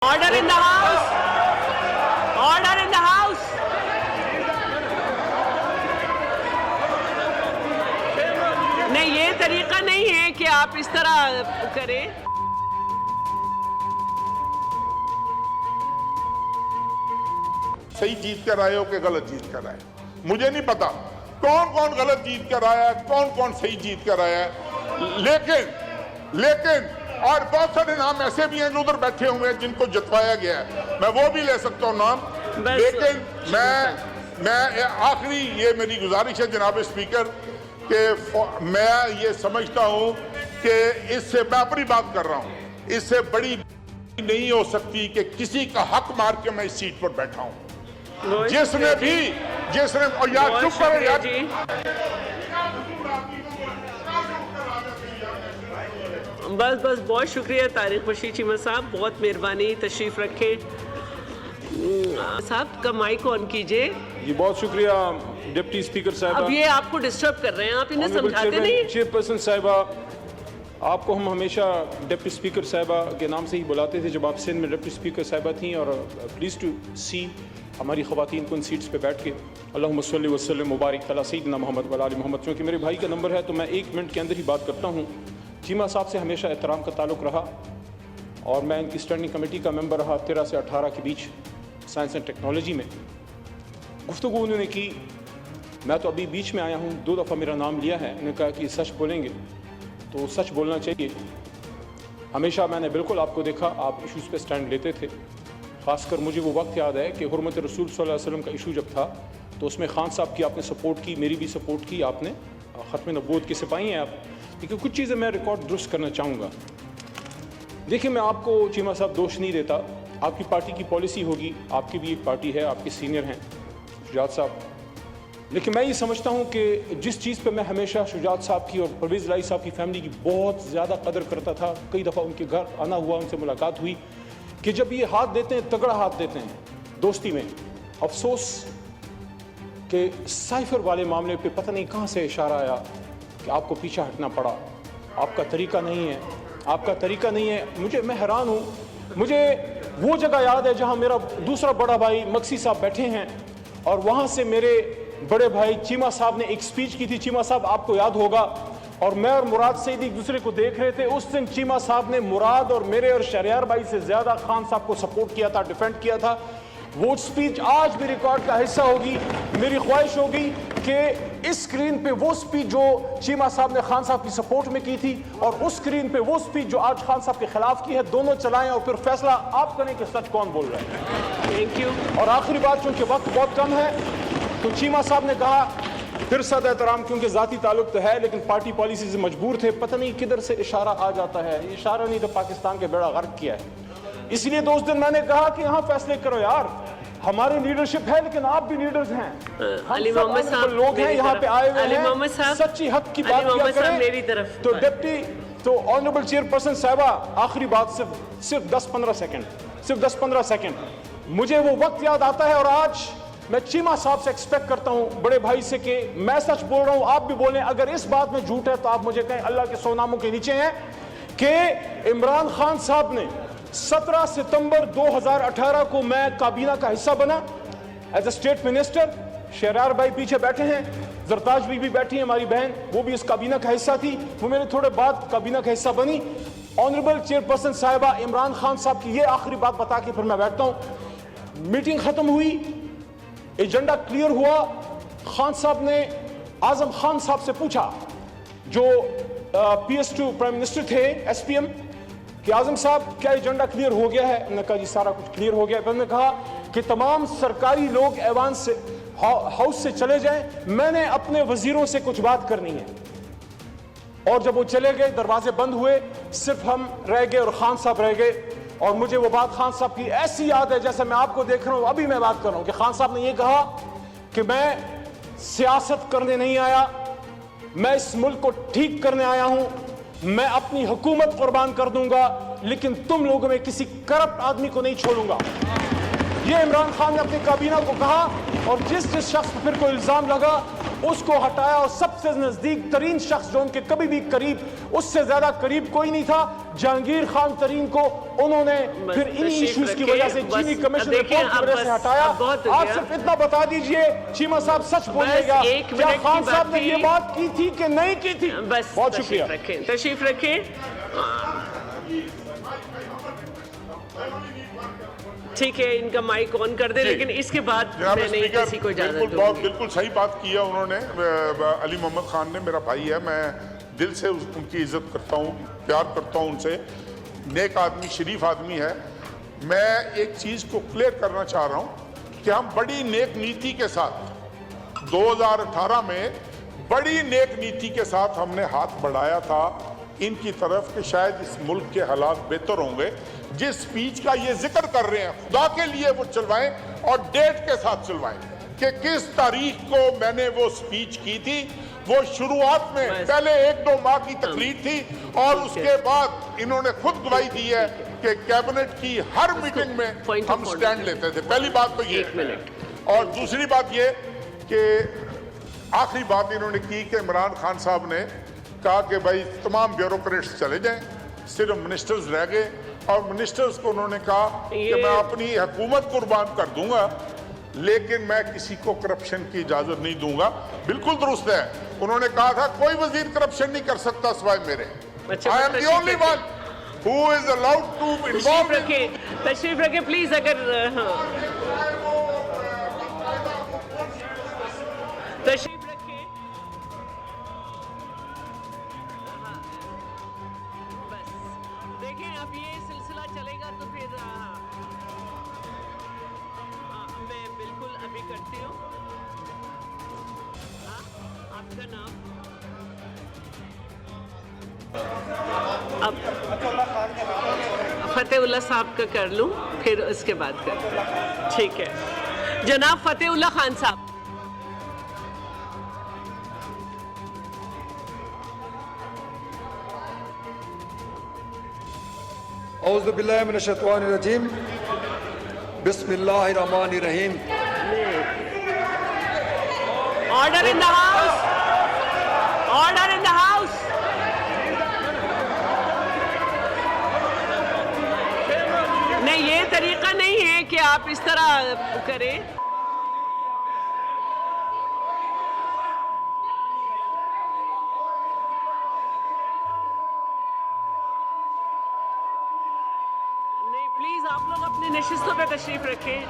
Order in the house. Order in the house. नहीं, ये तरीका नहीं है कि आप इस तरह करें। सही जीत कर आए हो कि गलत जीत कर आए, मुझे नहीं पता कौन कौन गलत जीत कर आया है, कौन कौन सही जीत कर आया है। लेकिन और बहुत सारे नाम ऐसे भी हैं जो उधर बैठे हुए हैं जिनको जितवाया गया है, मैं वो भी ले सकता हूँ नाम। लेकिन मैं आखिरी ये मेरी गुजारिश है जनाब स्पीकर कि मैं ये समझता हूँ कि इससे मैं अपनी बात कर रहा हूँ, इससे बड़ी नहीं हो सकती कि किसी का हक मार के मैं इस सीट पर बैठा हूँ। जिसने और यार चुप करो यार, बस बहुत शुक्रिया तारिक बशीर चीमा साहब, बहुत मेहरबानी, तशरीफ रखें। साहब का माइक ऑन कीजिए। जी बहुत शुक्रिया डिप्टी स्पीकर साहब। अब ये आपको डिस्टर्ब कर रहे हैं, आप इन्हें समझाते नहीं। चेयरपर्सन साहिबा, आपको हम हमेशा डिप्टी स्पीकर साहिबा के नाम से ही बुलाते थे जब आप सिंध में डिप्टी स्पीकर साहिबा थी, और प्लीज़ टू सी हमारी ख़वातीन को इन सीट्स पे बैठ के अल्लाहुम्मा सल्लि व सल्लिम मुबारक अला सय्यिदना मोहम्मद व आलि मोहम्मद। क्योंकि मेरे भाई का नंबर है तो मैं 1 मिनट के अंदर ही बात करता हूँ। चीमा साहब से हमेशा एहतराम का ताल्लुक़ रहा और मैं इनकी स्टैंडिंग कमेटी का मेंबर रहा 13 से 18 के बीच साइंस एंड टेक्नोलॉजी में। गुफ्तगू उन्होंने की, मैं तो अभी बीच में आया हूँ, 2 दफ़ा मेरा नाम लिया है, उन्होंने कहा कि सच बोलेंगे तो सच बोलना चाहिए। हमेशा मैंने बिल्कुल आपको देखा, आप इशूज़ पे स्टैंड लेते थे। ख़ासकर मुझे वो वक्त याद है कि हुर्मत रसूल सल्लल्लाहु अलैहि वसल्लम का इशू जब था तो उसमें खान साहब की आपने सपोर्ट की, मेरी भी सपोर्ट की आपने। ख़त्म नबूवत के सिपाही हैं आप। लेकिन कुछ चीज़ें मैं रिकॉर्ड दुरुस्त करना चाहूँगा। देखिए, मैं आपको चीमा साहब दोष नहीं देता, आपकी पार्टी की पॉलिसी होगी, आपकी भी एक पार्टी है, आपके सीनियर हैं शुजात साहब। लेकिन मैं ये समझता हूँ कि जिस चीज़ पे मैं हमेशा शुजात साहब की और परवेज़ लाई साहब की फैमिली की बहुत ज़्यादा कदर करता था, कई दफ़ा उनके घर आना हुआ, उनसे मुलाकात हुई, कि जब ये हाथ देते हैं, तगड़ा हाथ देते हैं दोस्ती में। अफसोस कि साइफर वाले मामले पे पता नहीं कहाँ से इशारा आया कि आपको पीछे हटना पड़ा। आपका तरीका नहीं है, आपका तरीका नहीं है। मैं हैरान हूँ। मुझे वो जगह याद है जहाँ मेरा दूसरा बड़ा भाई मक्सी साहब बैठे हैं और वहाँ से मेरे बड़े भाई चीमा साहब ने एक स्पीच की थी। चीमा साहब, आपको याद होगा, और मैं और मुराद सईद एक दूसरे को देख रहे थे। उस दिन चीमा साहब ने मुराद और मेरे और शहरियार भाई से ज़्यादा खान साहब को सपोर्ट किया था, डिफेंड किया था। वो स्पीच आज भी रिकॉर्ड का हिस्सा होगी। मेरी ख्वाहिश होगी कि इस स्क्रीन पे वो स्पीच जो चीमा साहब ने खान साहब की सपोर्ट में की थी और उस स्क्रीन पे वो स्पीच जो आज खान साहब के खिलाफ की है, दोनों चलाएं और फिर फैसला आप करें कि सच कौन बोल रहा है। Thank you. और आखिरी बात, चूंकि वक्त बहुत कम है, तो चीमा साहब ने कहा, फिर सद एहतराम, क्योंकि ज़ाती ताल्लुक तो है लेकिन पार्टी पॉलिसी से मजबूर थे, पता नहीं किधर से इशारा आ जाता है। इशारा नहीं तो पाकिस्तान के बेड़ा गर्क किया है। इसलिए दोस्त दिन मैंने कहा कि यहाँ फैसले करो यार, हमारी लीडरशिप है लेकिन आप भी लीडर्स हैं। अली मोहम्मद साहब लोग हैं यहाँ पे आए हुए हैं, साहब सच्ची हक की बात किया करें। मेरी तरफ तो डिप्टी, तो ऑनरेबल चेयरपर्सन साहिबा, आखिरी बात, सिर्फ 10-15 सेकंड, सिर्फ 10-15 सेकंड। मुझे वो वक्त याद आता है और आज मैं चीमा साहब से एक्सपेक्ट करता हूँ, बड़े भाई से, कि मैं सच बोल रहा हूँ, आप भी बोलें। अगर इस बात में झूठ है तो आप मुझे कहें, अल्लाह के सोनामों के नीचे हैं, कि इमरान खान साहब ने 17 सितंबर 2018 को मैं काबीना का हिस्सा बना एज ए स्टेट मिनिस्टर। शहरार भाई पीछे बैठे हैं, जरताज भी बैठी है हमारी बहन, वो भी इस काबीना का हिस्सा थी। वो मेरे थोड़े बाद काबीना का हिस्सा बनी। ऑनरेबल चेयरपर्सन साहिबा, इमरान खान साहब की ये आखिरी बात बता के फिर मैं बैठता हूँ। मीटिंग खत्म हुई, एजेंडा क्लियर हुआ। खान साहब ने आजम खान साहब से पूछा, जो PS2 प्राइम मिनिस्टर थे, SPM, कि आजम साहब क्या एजेंडा क्लियर हो गया है? उन्होंने कहा जी सारा कुछ क्लियर हो गया। फिर उन्होंने कहा कि तमाम सरकारी लोग ऐवान से, हाउस से चले जाएं, मैंने अपने वजीरों से कुछ बात करनी है। और जब वो चले गए, दरवाजे बंद हुए, सिर्फ हम रह गए और खान साहब रह गए। और मुझे वो बात खान साहब की ऐसी याद है जैसे मैं आपको देख रहा हूं, अभी मैं बात कर रहा हूं, कि खान साहब ने ये कहा कि मैं सियासत करने नहीं आया, मैं इस मुल्क को ठीक करने आया हूं, मैं अपनी हुकूमत कुर्बान कर दूंगा लेकिन तुम लोगों में किसी करप्ट आदमी को नहीं छोड़ूंगा। ये इमरान खान ने अपनी काबीना को कहा और जिस शख्स पर फिर कोई इल्जाम लगा उसको हटाया और सबसे नजदीक तरीन शख्स जो उनके कभी भी करीब, उससे ज्यादा करीब कोई नहीं था, जहांगीर खान तरीन को उन्होंने फिर इन्हीं इश्यूज की वजह से चीनी कमीशन रिपोर्ट की वजह से हटाया। आप सिर्फ इतना बता दीजिए चीमा साहब सच बोलिएगा, क्या खान साहब ने ये बात की थी कि नहीं की थी? बस बहुत शुक्रिया। तशरीफ रखें। ठीक है, इनका माइक ऑन कर दे, लेकिन इसके बाद मैं नहीं किसी को इजाजत दूंगी। बिल्कुल सही बात किया उन्होंने। अली मोहम्मद खान ने, मेरा भाई है, मैं दिल से उनकी इज्जत करता हूँ, प्यार करता हूँ उनसे। नेक आदमी, शरीफ आदमी है। मैं एक चीज़ को क्लियर करना चाह रहा हूँ कि हम बड़ी नेक नीति के साथ 2018 में बड़ी नेक नीति के साथ हमने हाथ बढ़ाया था इनकी तरफ कि शायद इस मुल्क के हालात बेहतर होंगे। जिस स्पीच का ये जिक्र कर रहे हैं, खुदा के लिए वो चलवाएं और डेट के साथ चलवाएं कि किस तारीख को मैंने वो स्पीच की थी। वो शुरुआत में पहले 1-2 माह की तकरीर थी और उसके बाद इन्होंने खुद गवाही दी है कि कैबिनेट की हर मीटिंग में हम स्टैंड लेते थे। पहली बात तो ये, और दूसरी बात ये कि आखिरी बात इन्होंने की कि इमरान खान साहब ने कहा कि भाई तमाम ब्यूरोक्रेट्स चले जाएं, सिर्फ मिनिस्टर्स रह गए, और मिनिस्टर्स को उन्होंने कहा कि मैं अपनी हुकूमत कुर्बान कर दूंगा लेकिन मैं किसी को करप्शन की इजाजत नहीं दूंगा। बिल्कुल दुरुस्त है। उन्होंने कहा था कोई वजीर करप्शन नहीं कर सकता सिवाय मेरे। I am the only one who is allowed to involve. तशरीफ रखे प्लीज। अगर तशरीफ रखे, बस देखें अब ये सिलसिला चलेगा तो फिर मैं बिल्कुल अभी करती हूँ। आपका नाम? अब फतेहुल्लाह साहब का कर लूं, फिर उसके बाद कर। ठीक है, जनाब फतेहुल्लाह खान साहब। औज़ु बिल्लाहि मिनश शैतानिर रजीम, बिस्मिल्लाहिर रहमानिर रहीम। Order in the house, order in the house. नहीं, ये तरीका नहीं है कि आप इस तरह करें। नहीं, प्लीज आप लोग अपनी नशिस्तों पे तशरीफ रखें।